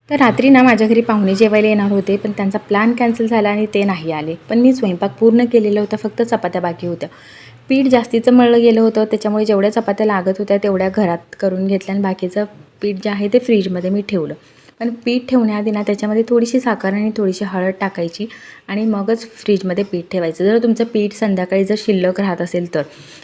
तर रात्री ना माझ्या घरी पाहुणे जेवायला येणार होते, पण त्यांचा प्लॅन कॅन्सल झाला आणि ते नाही आले. पण मी स्वयंपाक पूर्ण केलेलं होतं, फक्त चपात्या बाकी होत्या. पीठ जास्तीचं मळलं गेलं होतं, त्याच्यामुळे जेवढ्या चपात्या लागत होत्या तेवढ्या घरात करून घेतल्या आणि बाकीचं पीठ जे आहे ते फ्रीजमध्ये मी ठेवलं. पण पीठ ठेवण्याआधी ना त्याच्यामध्ये थोडीशी साखर आणि थोडीशी हळद टाकायची आणि मगच फ्रीजमध्ये पीठ ठेवायचं. जर तुमचं पीठ संध्याकाळी जर शिल्लक राहत असेल तर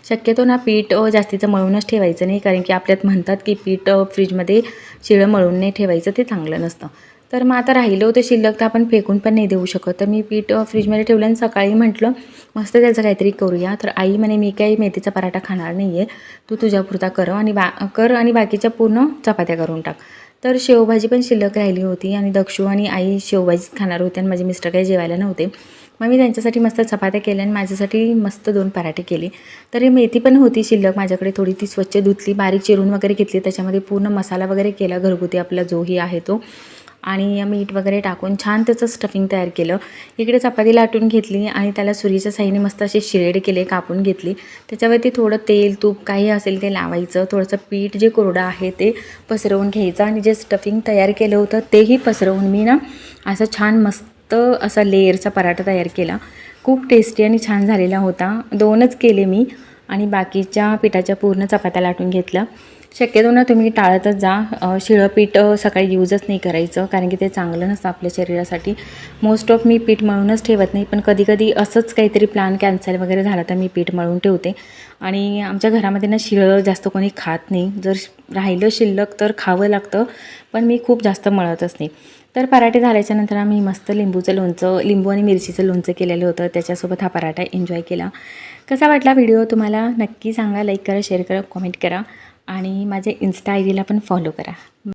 शक्यतो ना पीठ जास्तीचं मळूनच ठेवायचं नाही, कारण की आपल्यात म्हणतात की पीठ फ्रीजमध्ये शिळं मळून नाही ठेवायचं, ते चांगलं नसतं. तर मग आता राहिलं होतं शिल्लक, तर आपण फेकून पण नाही देऊ शकत. तर मी पीठ फ्रीजमध्ये ठेवलं आणि सकाळी म्हटलं मस्त त्याचं काहीतरी करूया. तर आई म्हणे मी काही मेथीचा पराठा खाणार नाही आहे, तू तुझ्यापुरता कर आणि बाकीच्या पूर्ण चपात्या करून टाक. तर शेवभाजी पण शिल्लक राहिली होती आणि दक्षू आणि आई शेवभाजीच खाणार होते आणि माझे मिस्टर काही जेवायला नव्हते. मग मी त्यांच्यासाठी मस्त चपात्या केल्या आणि माझ्यासाठी मस्त 2 पराठे केले. तर मेथी पण होती शिल्लक माझ्याकडे थोडी, ती स्वच्छ धुतली, बारीक चिरून वगैरे घेतली, त्याच्यामध्ये पूर्ण मसाला वगैरे केला घरगुती आपला जोही आहे तो, आणि मीठ वगैरे टाकून छान त्याचं स्टफिंग तयार केलं. इकडे चपाती लाटून घेतली आणि त्याला सुरीच्या साहाय्याने मस्त असे शिरेड केले, कापून घेतली. त्याच्यावरती थोडं तेल तूप काही असेल ते लावायचं, थोडंसं पीठ जे कोरडं आहे ते पसरवून घ्यायचं आणि जे स्टफिंग तयार केलं होतं तेही पसरवून मी ना असं छान मस्त असा लेअरचा पराठा तयार केला. खूप टेस्टी आणि छान झालेला होता. 2च केले मी आणि बाकीच्या पिठाच्या पूर्ण चपात्या लाटून घेतल्या. शक्यतो ना तुम्ही टाळतच जा, शिळं पीठ सकाळी यूजच नाही करायचं, कारण की ते चांगलं नसतं आपल्या शरीरासाठी. मोस्ट ऑफ मी पीठ मळूनच ठेवत नाही, पण कधीकधी असंच काहीतरी प्लॅन कॅन्सल वगैरे झाला तर मी पीठ मळून ठेवते. आणि आमच्या घरामध्ये ना शिळं जास्त कोणी खात नाही, जर राहिलं शिल्लक तर खावं लागतं, पण मी खूप जास्त मळतच नाही. तर पराठे झाल्याच्यानंतर आम्ही मस्त लिंबू आणि मिरचीचं लोणचं केलेलं होतं, त्याच्यासोबत हा पराठा एन्जॉय केला. कसा वाटला व्हिडिओ तुम्हाला नक्की सांगा, लाईक करा, शेअर करा, कमेंट करा आणि माझ्या इन्स्टा आय डीला पण फॉलो करा.